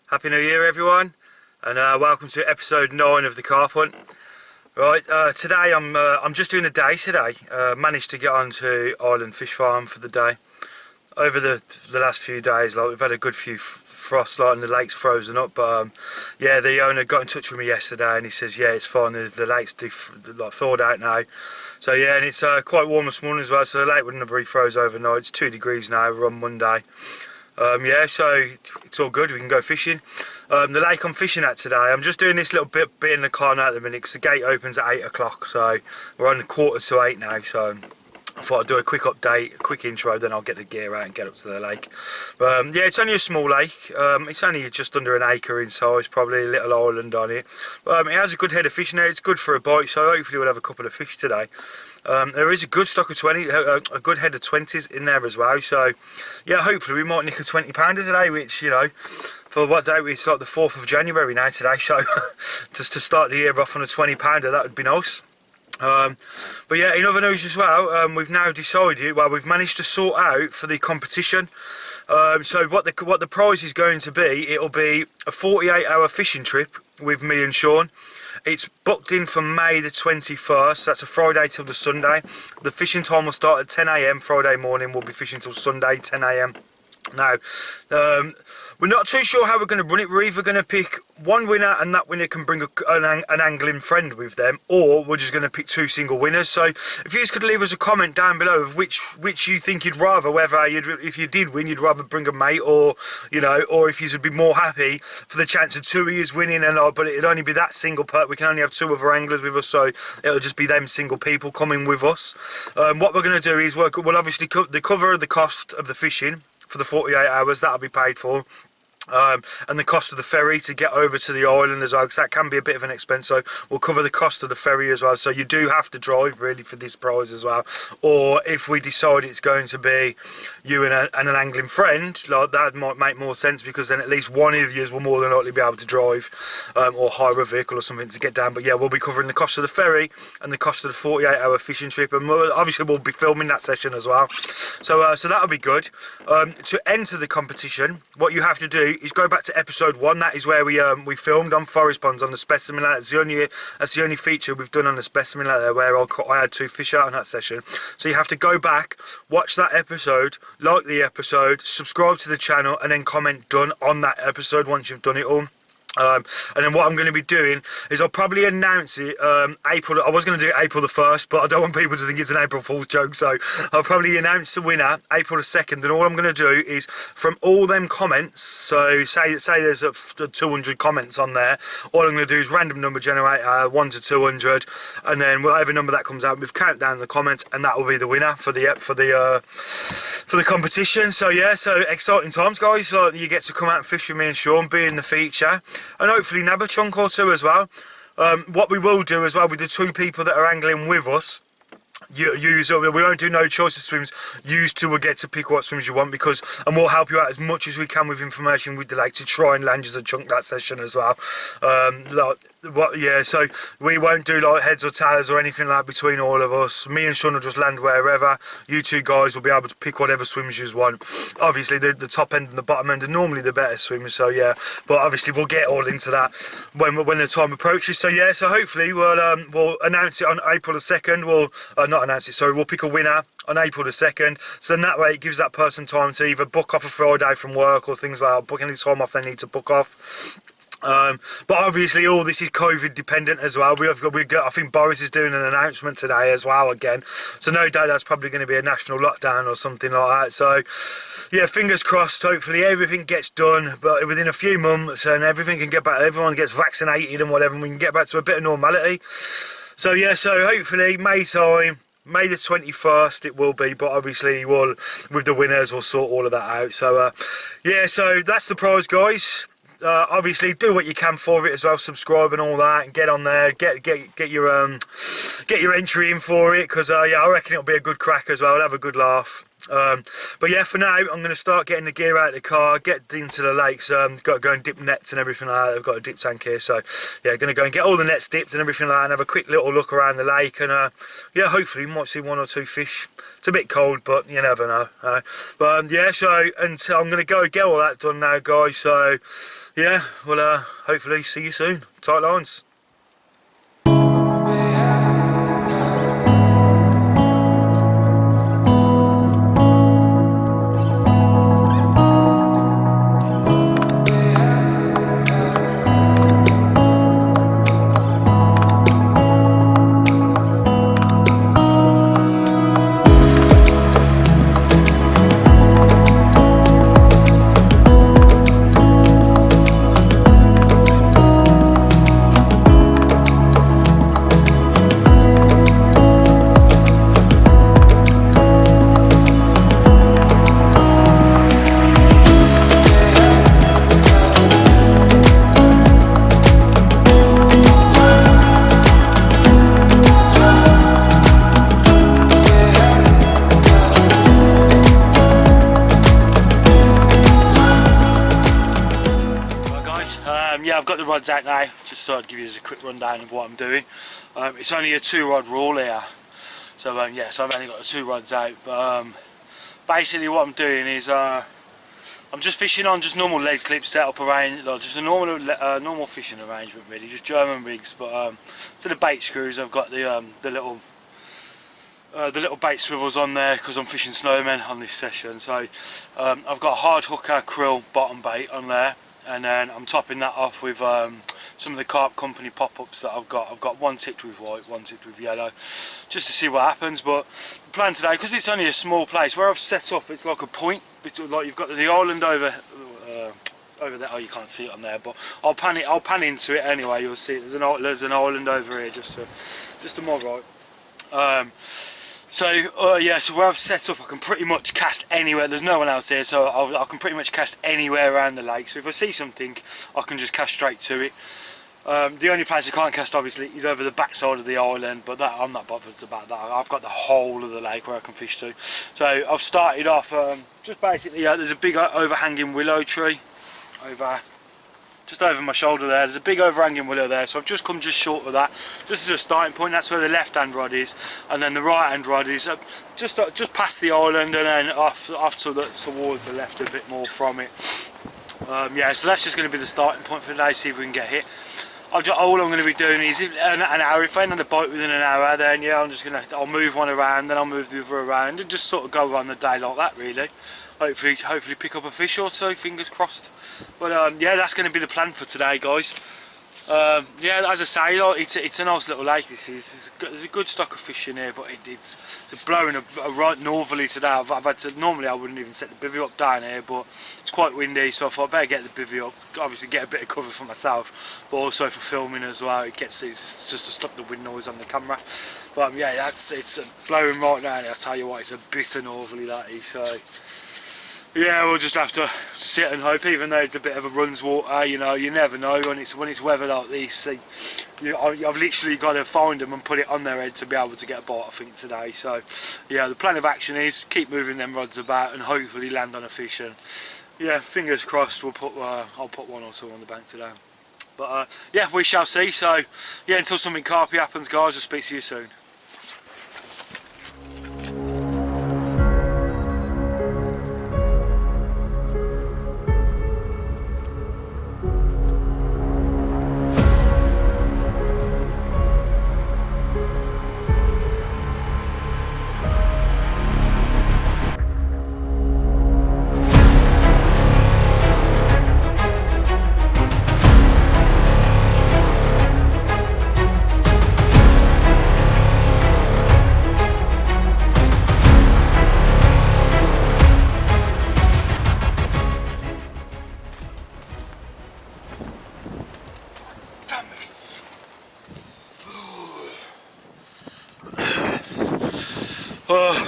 Happy New Year everyone, and welcome to episode 9 of the carp hunt. Right, today I'm just doing a day today. Managed to get onto Island Fish Farm for the day. Over the last few days, like, we've had a good few frosts, like, and the lake's frozen up. But yeah, the owner got in touch with me yesterday, and he says, yeah, it's fine. The lake's like thawed out now. So yeah, and it's quite warm this morning as well. So the lake wouldn't have refroze overnight. It's 2 degrees now. We're on Monday. Yeah, so it's all good. We can go fishing. The lake I'm fishing at today, I'm just doing this little bit in the car now at the minute because the gate opens at 8 o'clock. So we're on the 7:45 now. So I thought I'd do a quick update, a quick intro, then I'll get the gear out and get up to the lake. Yeah, it's only a small lake. It's only just under an acre in size, probably a little island on it. It has a good head of fish now. It's good for a bite, so hopefully we'll have a couple of fish today. There is a good stock of 20, a good head of 20s in there as well. So yeah, hopefully we might nick a 20 pounder today, which, you know, for what day? It's like the 4th of January now today, so just to start the year off on a 20 pounder, that would be nice. But yeah, in other news as well, we've now decided, well, we've managed to sort out for the competition. So what the prize is going to be, it'll be a 48-hour fishing trip with me and Shaun. It's booked in for May the 21st, that's a Friday till the Sunday. The fishing time will start at 10 AM Friday morning, we'll be fishing till Sunday 10 AM. Now, we're not too sure how we're going to run it. We're either going to pick one winner and that winner can bring an angling friend with them, or we're just going to pick 2 single winners. So if you could leave us a comment down below of which you think you'd rather, whether if you did win you'd rather bring a mate, or, you know, or if you would be more happy for the chance of 2 of you winning, and but it'd only be that single we can only have 2 other anglers with us, so it'll just be them single people coming with us. What we're going to do is we'll obviously cover the cost of the fishing for the 48 hours, that'll be paid for. And the cost of the ferry to get over to the island as well, because that can be a bit of an expense, so we'll cover the cost of the ferry as well. So you do have to drive really for this prize as well, or if we decide it's going to be you and an angling friend, like, that might make more sense, because then at least one of you will more than likely be able to drive, or hire a vehicle or something to get down. But yeah, we'll be covering the cost of the ferry and the cost of the 48-hour fishing trip, and obviously we'll be filming that session as well. So so that'll be good. To enter the competition, what you have to do is go back to episode 1. That is where we filmed on Forest Ponds on the specimen ladder. That's the only feature we've done on the specimen ladder, where I had 2 fish out on that session. So you have to go back, watch that episode, like the episode, subscribe to the channel, and then comment done on that episode once you've done it all. And then what I'm going to be doing is I'll probably announce it April. I was going to do it April the 1st, but I don't want people to think it's an April Fool's joke, so I'll probably announce the winner April the 2nd. And all I'm going to do is from all them comments, so say there's 200 comments on there, all I'm going to do is random number generator 1 to 200, and then whatever number that comes out, we've count down the comments, and that will be the winner for the competition. So yeah, so exciting times, guys. Like, you get to come out and fish with me and Shaun, be in the feature, and hopefully nab a chunk or two as well. What we will do as well with the 2 people that are angling with us, we won't do no choice of swims. Use 2 will get to pick what swims you want, and we'll help you out as much as we can with information with the lake to try and land you a chunk that session as well. So we won't do like heads or tails or anything like between all of us. Me and Shaun will just land wherever. You 2 guys will be able to pick whatever swims you want. Obviously the top end and the bottom end are normally the better swimmers, so yeah, but obviously we'll get all into that when the time approaches. So yeah, so hopefully we'll announce it on April the 2nd. We'll pick a winner on April the 2nd, so in that way it gives that person time to either book off a Friday from work or things like that, book any time off they need to book off. But obviously all this is COVID dependent as well. I think Boris is doing an announcement today as well again, so no doubt that's probably going to be a national lockdown or something like that. So yeah, fingers crossed, hopefully everything gets done but within a few months, and everything can get back, everyone gets vaccinated and whatever, and we can get back to a bit of normality. So yeah, so hopefully May time, May the 21st it will be, but obviously with the winners we'll sort all of that out. So yeah, so that's the prize, guys. Obviously do what you can for it as well, subscribe and all that, and get on there, get your entry in for it, because yeah, I reckon it'll be a good crack as well. I'll have a good laugh. But yeah, for now I'm going to start getting the gear out of the car, get into the lakes. Got to go and dip nets and everything like that. I've got a dip tank here, so yeah, going to go and get all the nets dipped and everything like that, and have a quick little look around the lake, and yeah, hopefully we might see 1 or 2 fish. It's a bit cold, but you never know. But yeah, so until I'm going to go get all that done now, guys. So yeah, we'll hopefully see you soon. Tight lines. Yeah, I've got the rods out now. Just thought I'd give you a quick rundown of what I'm doing. It's only a 2-rod rule here, so yeah, so I've only got the 2 rods out. But basically what I'm doing is I'm just fishing on just normal lead clips set up around, like just a normal fishing arrangement really, just German rigs. But to the bait screws I've got the little bait swivels on there because I'm fishing snowmen on this session. So I've got a hard hooker krill bottom bait on there, and then I'm topping that off with some of the Carp company pop-ups that I've got. I've got one tipped with white, one tipped with yellow, just to see what happens. But the plan today, because it's only a small place where I've set up, it's like a point between, like you've got the island over there. Oh, you can't see it on there, but I'll pan into it anyway. You'll see it. There's an island over here just to my right. Yeah, so where I've set up, I can pretty much cast anywhere. There's no one else here, so I can pretty much cast anywhere around the lake. So if I see something, I can just cast straight to it. The only place I can't cast, obviously, is over the back side of the island, but that I'm not bothered about that. I've got the whole of the lake where I can fish to. So I've started off just basically, there's a big overhanging willow tree just over my shoulder there. There's a big overhanging willow there, so I've just come just short of that, just as a starting point. That's where the left hand rod is, and then the right hand rod is just past the island, and then off towards the left a bit more from it. Yeah, so that's just going to be the starting point for today, see if we can get hit. all I'm going to be doing is an hour. If I end on the bite within an hour, then yeah, I'll move one around, then I'll move the other around, and just sort of go on the day like that, really. Hopefully pick up a fish or two, fingers crossed. But yeah, that's going to be the plan for today, guys. Yeah, as I say, like, it's a nice little lake. There's a good stock of fish in here, but it's blowing a right northerly today. I've had to, normally I wouldn't even set the bivvy up down here, but it's quite windy, so I thought I better get the bivvy up. Obviously get a bit of cover for myself, but also for filming as well. It's just to stop the wind noise on the camera. But yeah, it's blowing right now. And I tell you what, it's a bit of northerly that is. So yeah, we'll just have to sit and hope, even though it's a bit of a runs water, you know, you never know when it's weather like this. I've literally got to find them and put it on their head to be able to get a bite, I think, today. So yeah, the plan of action is keep moving them rods about and hopefully land on a fish. And yeah, fingers crossed I'll put one or two on the bank today. But yeah, we shall see. So yeah, until something carpy happens, guys, I'll speak to you soon.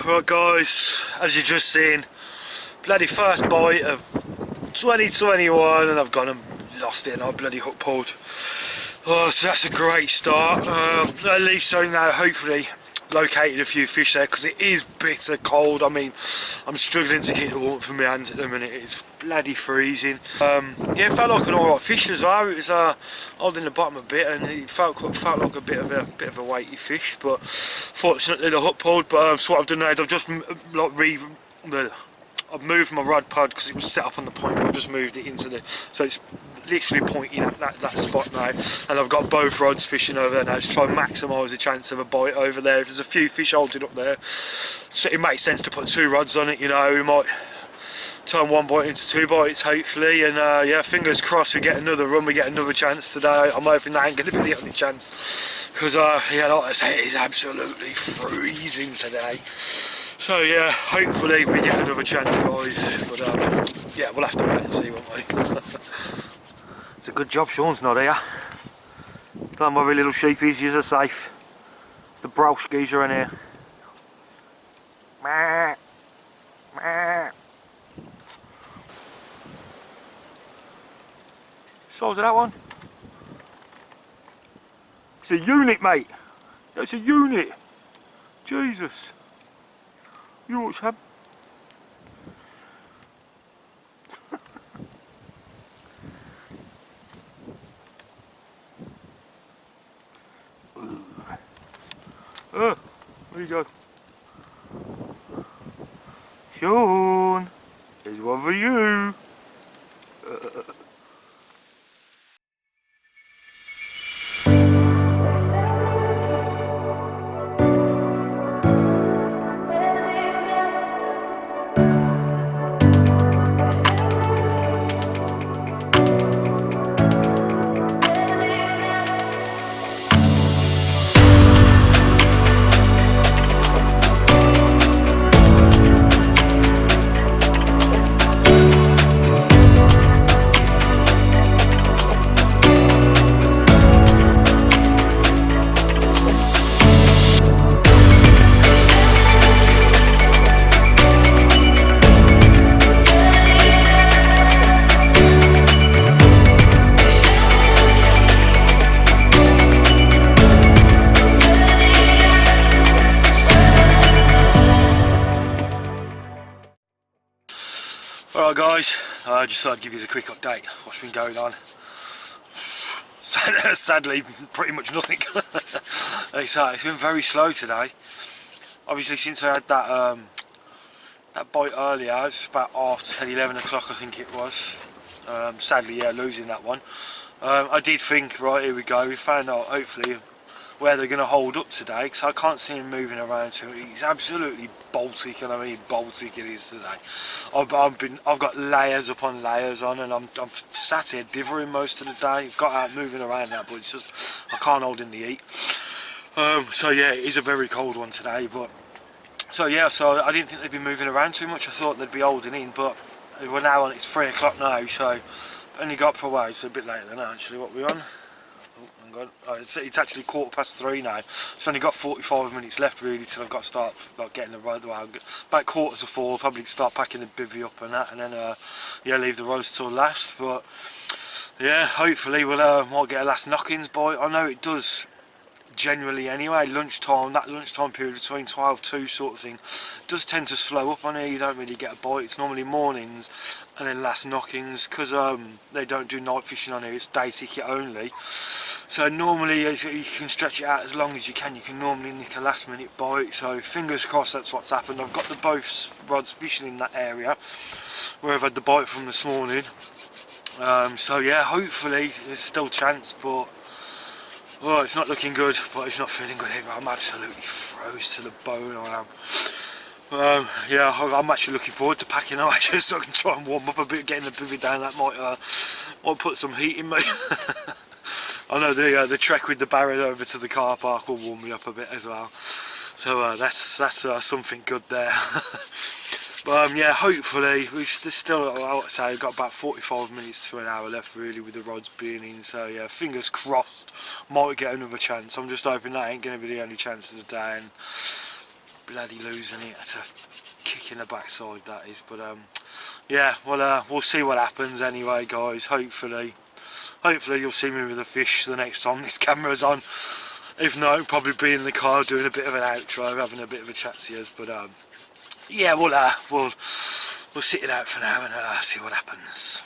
Right guys, as you've just seen, bloody first bite of 2021 and I've gone and lost it and I bloody hook pulled. Oh, so that's a great start. At least I now hopefully located a few fish there, because it is bitter cold. I mean, I'm struggling to keep the warmth from my hands at the minute. It's bloody freezing. Yeah, it felt like an alright fish as well. It was holding the bottom a bit, and it felt like a bit of a weighty fish. But fortunately, the hook pulled. But so what I've done now is I've just I've moved my rod pod because it was set up on the point. I've just moved it into the, so it's literally pointing at that spot now, and I've got both rods fishing over there now to try and maximise the chance of a bite over there. If there's a few fish holding up there, so it makes sense to put two rods on it, you know. We might turn one bite into two bites hopefully, and yeah, fingers crossed we get another run, we get another chance today. I'm hoping that ain't going to be the only chance, because yeah, like I say, it is absolutely freezing today. So yeah, hopefully we get another chance, guys. But yeah, we'll have to wait and see, won't we? It's a good job Shaun's not here. Don't worry, little sheepies, yous are safe. The browskis are in here. Size of that one? It's a unit, mate. It's a unit. Jesus. You watch him. Oh, there you go. Shaun, there's one for you. Alright guys, I just thought I'd give you a quick update what's been going on. Sadly, pretty much nothing. It's been very slow today. Obviously, since I had that bite earlier, it's about 10, 11 o'clock I think it was. Sadly, yeah, losing that one. I did think, right, here we go, we found out hopefully where they're going to hold up today, because I can't see him moving around, so he's absolutely Baltic, and I mean Baltic it is today. I've got layers upon layers on, and I'm sat here divering most of the day. I've got out moving around now, but it's just I can't hold in the heat. So yeah, it is a very cold one today, but so yeah, so I didn't think they'd be moving around too much. I thought they'd be holding in, but we're now on, it's 3 o'clock now, so only got for a while, so a bit later than actually what we're on. Oh, it's actually 3:15 now. It's only got 45 minutes left really till I've got to start like getting the road. Well, about 4:45, probably start packing the bivvy up and that, and then yeah, leave the roads till last. But yeah, hopefully we'll might get a last knock-ins by. I know it does generally anyway. Lunchtime, that lunchtime period between 12-2 sort of thing, does tend to slow up on here. You don't really get a bite. It's normally mornings and then last knock-ins, because they don't do night fishing on here. It's day ticket only. So normally you can stretch it out as long as you can normally nick a last minute bite, so fingers crossed that's what's happened. I've got the both rods fishing in that area where I've had the bite from this morning. So yeah, hopefully there's still a chance, but well, it's not looking good, but it's not feeling good either. I'm absolutely froze to the bone, I am. Yeah, I'm actually looking forward to packing out actually, so I can try and warm up a bit, getting the bivvy down. That might put some heat in me. I know the trek with the barrel over to the car park will warm me up a bit as well. So that's something good there. But yeah, hopefully there's still, I'll say, we've got about 45 minutes to an hour left really with the rods being in. So yeah, fingers crossed, might get another chance. I'm just hoping that ain't going to be the only chance of the day, and bloody losing it, that's a kick in the backside that is. But yeah, well we'll see what happens anyway, guys. Hopefully you'll see me with a fish the next time this camera's on. If not, probably be in the car doing a bit of an outro, having a bit of a chat to you. But yeah, we'll sit it out for now and see what happens.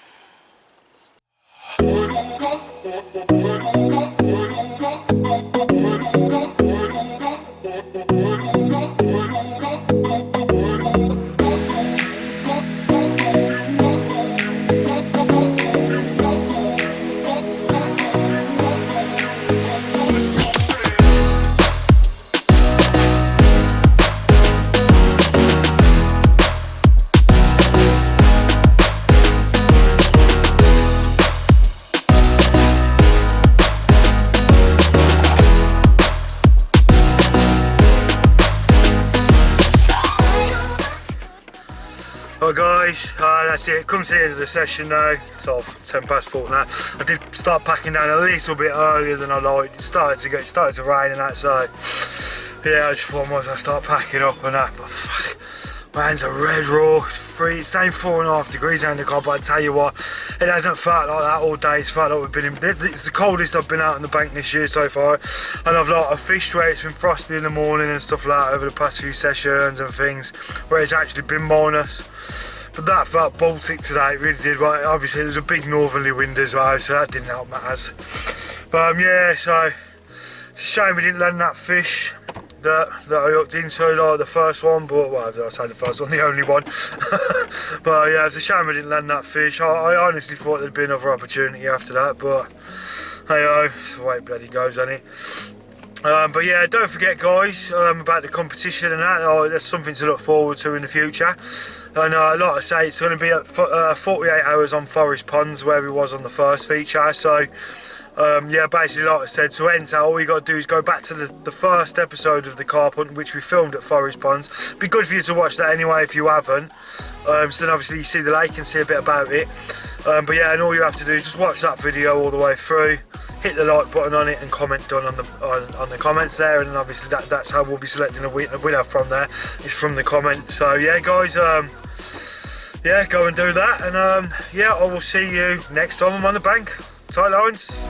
Well guys, that's it, come to the end of the session now. It's sort of 4:10 now. I did start packing down a little bit earlier than I liked. It started to rain and that, so yeah, I just thought I might as well start packing up and that, but fuck, my hands are red raw. It's saying 4.5 degrees out in the car, but I tell you what, it hasn't felt like that all day. It's felt like we've been in, it's the coldest I've been out on the bank this year so far, and I've fished where it's been frosty in the morning and stuff like that over the past few sessions and things, where it's actually been minus. But that felt Baltic today, it really did. Right, obviously there was a big northerly wind as well, so that didn't help matters. But yeah, so it's a shame we didn't land that fish that I hooked into, like the first one, but well, I say the first one, the only one. But yeah, it's a shame I didn't land that fish. I honestly thought there'd be another opportunity after that, but hey, it's the way it bloody goes, ain't it? But yeah, don't forget guys, about the competition and that. There's something to look forward to in the future. And like I say, it's going to be at 48 hours on Forest Ponds where we was on the first feature. So yeah, basically like I said, to enter all you got to do is go back to the first episode of the carp hunt, which we filmed at Forest Ponds. It'd be good for you to watch that anyway if you haven't. So then obviously you see the lake and see a bit about it. But yeah, and all you have to do is just watch that video all the way through, hit the like button on it and comment done on the comments there, and then obviously that's how we'll be selecting a winner from there, is from the comment. So yeah guys, yeah, go and do that, and yeah, I will see you next time I'm on the bank. Tight lines.